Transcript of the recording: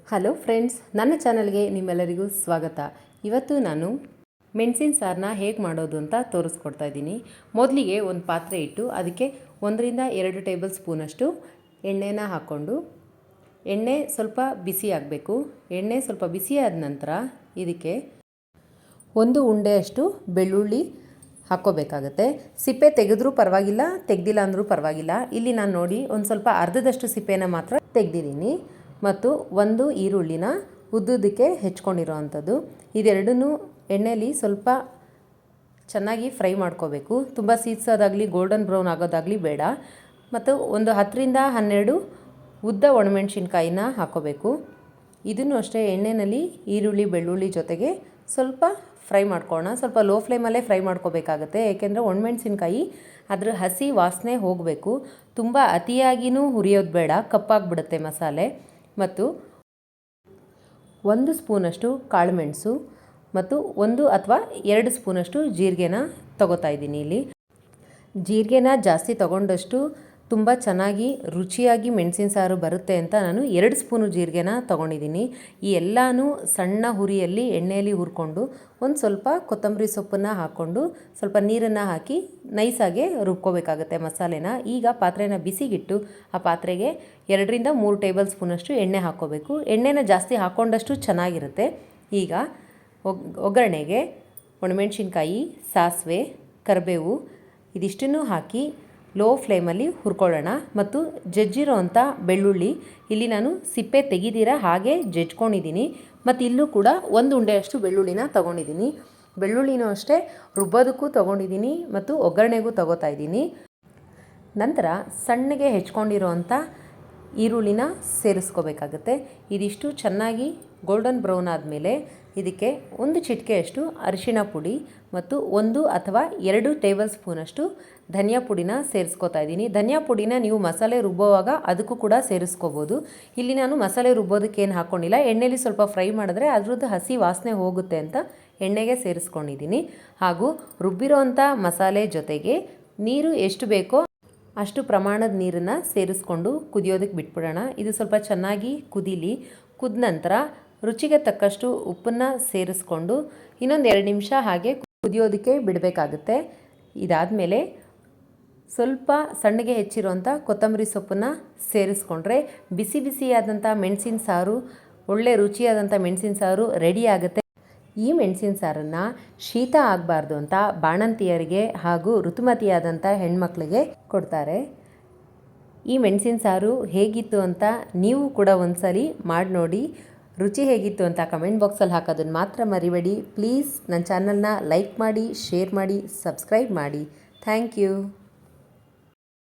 Hello friends, ನನ್ನ ಚಾನಲ್ಗೆ ನಿಮ್ಮೆಲ್ಲರಿಗೂ ಸ್ವಾಗತ. ಇವತ್ತು ನಾನು ಮೆಣಸಿನ ಸಾರನ್ನ ಹೇಗೆ ಮಾಡೋದು ಅಂತ ತೋರಿಸ್ಕೊಡ್ತಾ ಇದ್ದೀನಿ. ಮೊದಲಿಗೆ ಒಂದು ಪಾತ್ರೆ ಇಟ್ಟು ಅದಕ್ಕೆ 1-2 ಟೇಬಲ್ ಸ್ಪೂನಷ್ಟು ಎಣ್ಣೆನ ಹಾಕ್ಕೊಂಡು ಎಣ್ಣೆ ಸ್ವಲ್ಪ ಬಿಸಿ ಆಗಬೇಕು. ಎಣ್ಣೆ ಸ್ವಲ್ಪ ಬಿಸಿ ಆದ ನಂತರ ಇದಕ್ಕೆ 1 ಉಂಡೆಯಷ್ಟು ಬೆಳ್ಳುಳ್ಳಿ ಹಾಕ್ಕೋಬೇಕಾಗತ್ತೆ. ಸಿಪ್ಪೆ ತೆಗೆದ್ರೂ ಪರವಾಗಿಲ್ಲ, ತೆಗೆದಿಲ್ಲ ಅಂದರೂ ಪರವಾಗಿಲ್ಲ. ಇಲ್ಲಿ ನಾನು ನೋಡಿ ಒಂದು ಸ್ವಲ್ಪ ಅರ್ಧದಷ್ಟು ಸಿಪ್ಪೆನ ಮಾತ್ರ ತೆಗೆದಿದ್ದೀನಿ. ಮತ್ತು 1 ಈರುಳ್ಳಿನ ಉದ್ದುದಕ್ಕೆ ಹೆಚ್ಕೊಂಡಿರೋ ಅಂಥದ್ದು. ಇದೆರಡನ್ನೂ ಎಣ್ಣೆಯಲ್ಲಿ ಸ್ವಲ್ಪ ಚೆನ್ನಾಗಿ ಫ್ರೈ ಮಾಡ್ಕೋಬೇಕು. ತುಂಬ ಸೀದ್ಸೋದಾಗಲಿ ಗೋಲ್ಡನ್ ಬ್ರೌನ್ ಆಗೋದಾಗಲಿ ಬೇಡ. ಮತ್ತು ಒಂದು 10-12 ಉದ್ದ ಒಣಮೆಣ್ಸಿನ್ಕಾಯಿನ ಹಾಕ್ಕೋಬೇಕು. ಇದನ್ನು ಅಷ್ಟೇ ಎಣ್ಣೆಯಲ್ಲಿ ಈರುಳ್ಳಿ ಬೆಳ್ಳುಳ್ಳಿ ಜೊತೆಗೆ ಸ್ವಲ್ಪ ಫ್ರೈ ಮಾಡ್ಕೊಳ್ಳೋಣ. ಸ್ವಲ್ಪ ಲೋ ಫ್ಲೇಮಲ್ಲೇ ಫ್ರೈ ಮಾಡ್ಕೋಬೇಕಾಗತ್ತೆ, ಏಕೆಂದರೆ ಒಣಮೆಣ್ಸಿನ್ಕಾಯಿ ಅದರ ಹಸಿ ವಾಸನೆ ಹೋಗಬೇಕು. ತುಂಬ ಅತಿಯಾಗಿಯೂ ಹುರಿಯೋದು ಬೇಡ, ಕಪ್ಪಾಗಿಬಿಡುತ್ತೆ ಮಸಾಲೆ. ಮತ್ತು 1 ಸ್ಪೂನಷ್ಟು ಕಾಳುಮೆಣಸು ಮತ್ತು 1 ಅಥವಾ 2 ಸ್ಪೂನಷ್ಟು ಜೀರಿಗೆನ ತಗೋತಾ ಇದ್ದೀನಿ. ಇಲ್ಲಿ ಜೀರಿಗೆನ ಜಾಸ್ತಿ ತಗೊಂಡಷ್ಟು ತುಂಬ ಚೆನ್ನಾಗಿ ರುಚಿಯಾಗಿ ಮೆಣಸಿನ ಸಾರು ಬರುತ್ತೆ ಅಂತ ನಾನು 2 ಸ್ಪೂನು ಜೀರಿಗೆನ ತೊಗೊಂಡಿದ್ದೀನಿ. ಈ ಎಲ್ಲನೂ ಸಣ್ಣ ಹುರಿಯಲ್ಲಿ ಎಣ್ಣೆಯಲ್ಲಿ ಹುರ್ಕೊಂಡು ಒಂದು ಸ್ವಲ್ಪ ಕೊತ್ತಂಬರಿ ಸೊಪ್ಪನ್ನು ಹಾಕ್ಕೊಂಡು ಸ್ವಲ್ಪ ನೀರನ್ನು ಹಾಕಿ ನೈಸಾಗೆ ರುಬ್ಕೋಬೇಕಾಗತ್ತೆ ಮಸಾಲೆನ. ಈಗ ಪಾತ್ರೆನ ಬಿಸಿಗಿಟ್ಟು ಆ ಪಾತ್ರೆಗೆ 2-3 ಟೇಬಲ್ ಸ್ಪೂನಷ್ಟು ಎಣ್ಣೆ ಹಾಕ್ಕೋಬೇಕು. ಎಣ್ಣೆನ ಜಾಸ್ತಿ ಹಾಕ್ಕೊಂಡಷ್ಟು ಚೆನ್ನಾಗಿರುತ್ತೆ. ಈಗ ಒಗ್ಗರಣೆಗೆ ಒಣಮೆಣ್ಸಿನ್ಕಾಯಿ, ಸಾಸಿವೆ, ಕರಿಬೇವು ಇದಿಷ್ಟನ್ನು ಹಾಕಿ ಲೋ ಫ್ಲೇಮಲ್ಲಿ ಹುರ್ಕೊಳ್ಳೋಣ. ಮತ್ತು ಜಜ್ಜಿರೋ ಅಂಥ ಬೆಳ್ಳುಳ್ಳಿ ಇಲ್ಲಿ ನಾನು ಸಿಪ್ಪೆ ತೆಗೆದಿರ ಹಾಗೆ ಜಜ್ಕೊಂಡಿದ್ದೀನಿ. ಮತ್ತು ಇಲ್ಲೂ ಕೂಡ 1 ಉಂಡೆಯಷ್ಟು ಬೆಳ್ಳುಳ್ಳಿನ ತೊಗೊಂಡಿದ್ದೀನಿ. ಬೆಳ್ಳುಳ್ಳಿನೂ ಅಷ್ಟೇ ರುಬ್ಬೋದಕ್ಕೂ ತೊಗೊಂಡಿದ್ದೀನಿ ಮತ್ತು ಒಗ್ಗರಣೆಗೂ ತೊಗೋತಾ ಇದ್ದೀನಿ. ನಂತರ ಸಣ್ಣಗೆ ಹೆಚ್ಕೊಂಡಿರೋ ಅಂಥ ಈರುಳ್ಳಿನ ಸೇರಿಸ್ಕೋಬೇಕಾಗತ್ತೆ. ಇದಿಷ್ಟು ಚೆನ್ನಾಗಿ ಗೋಲ್ಡನ್ ಬ್ರೌನ್ ಆದಮೇಲೆ ಇದಕ್ಕೆ 1 ಚಿಟಿಕೆಯಷ್ಟು ಅರಿಶಿಣ ಪುಡಿ ಮತ್ತು 1 ಅಥವಾ 2 ಟೇಬಲ್ ಸ್ಪೂನಷ್ಟು ಧನಿಯಾ ಪುಡಿನ ಸೇರಿಸ್ಕೋತಾ ಇದ್ದೀನಿ. ಧನಿಯಾ ಪುಡಿನ ನೀವು ಮಸಾಲೆ ರುಬ್ಬೋವಾಗ ಅದಕ್ಕೂ ಕೂಡ ಸೇರಿಸ್ಕೋಬೋದು. ಇಲ್ಲಿ ನಾನು ಮಸಾಲೆ ರುಬ್ಬೋದಕ್ಕೆ ಏನು ಹಾಕ್ಕೊಂಡಿಲ್ಲ, ಎಣ್ಣೆಲಿ ಸ್ವಲ್ಪ ಫ್ರೈ ಮಾಡಿದ್ರೆ ಅದ್ರದ್ದು ಹಸಿ ವಾಸನೆ ಹೋಗುತ್ತೆ ಅಂತ ಎಣ್ಣೆಗೆ ಸೇರಿಸ್ಕೊಂಡಿದ್ದೀನಿ. ಹಾಗೂ ರುಬ್ಬಿರೋ ಅಂಥ ಮಸಾಲೆ ಜೊತೆಗೆ ನೀರು ಎಷ್ಟು ಬೇಕೋ ಅಷ್ಟು ಪ್ರಮಾಣದ ನೀರನ್ನು ಸೇರಿಸ್ಕೊಂಡು ಕುದಿಯೋದಕ್ಕೆ ಬಿಟ್ಬಿಡೋಣ. ಇದು ಸ್ವಲ್ಪ ಚೆನ್ನಾಗಿ ಕುದೀಲಿ. ಕುದ ನಂತರ ರುಚಿಗೆ ತಕ್ಕಷ್ಟು ಉಪ್ಪನ್ನು ಸೇರಿಸ್ಕೊಂಡು ಇನ್ನೊಂದು 2 ನಿಮಿಷ ಹಾಗೆ ಕುದಿಯೋದಕ್ಕೆ ಬಿಡಬೇಕಾಗುತ್ತೆ. ಇದಾದಮೇಲೆ ಸ್ವಲ್ಪ ಸಣ್ಣಗೆ ಹೆಚ್ಚಿರೋಂಥ ಕೊತ್ತಂಬರಿ ಸೊಪ್ಪನ್ನು ಸೇರಿಸ್ಕೊಂಡ್ರೆ ಬಿಸಿ ಬಿಸಿಯಾದಂಥ ಮೆಣಸಿನ ಸಾರು, ಒಳ್ಳೆ ರುಚಿಯಾದಂಥ ಮೆಣಸಿನ ಸಾರು ರೆಡಿ ಆಗುತ್ತೆ. ಈ ಮೆಣಸಿನ ಸಾರನ್ನು ಶೀತ ಆಗಬಾರ್ದು ಅಂತ ಬಾಣಂತಿಯರಿಗೆ ಹಾಗೂ ಋತುಮತಿಯಾದಂಥ ಹೆಣ್ಮಕ್ಳಿಗೆ ಕೊಡ್ತಾರೆ. ಈ ಮೆಣಸಿನ ಸಾರು ಹೇಗಿತ್ತು ಅಂತ ನೀವು ಕೂಡ ಒಂದ್ಸಲಿ ಮಾಡಿ ನೋಡಿ. ರುಚಿ ಹೇಗಿತ್ತು ಅಂತ ಕಮೆಂಟ್ ಬಾಕ್ಸಲ್ಲಿ ಹಾಕೋದನ್ನು ಮಾತ್ರ ಮರಿಬೇಡಿ. ಪ್ಲೀಸ್ ನನ್ನ ಚಾನಲ್ನ ಲೈಕ್ ಮಾಡಿ, ಶೇರ್ ಮಾಡಿ, ಸಬ್ಸ್ಕ್ರೈಬ್ ಮಾಡಿ. Thank you.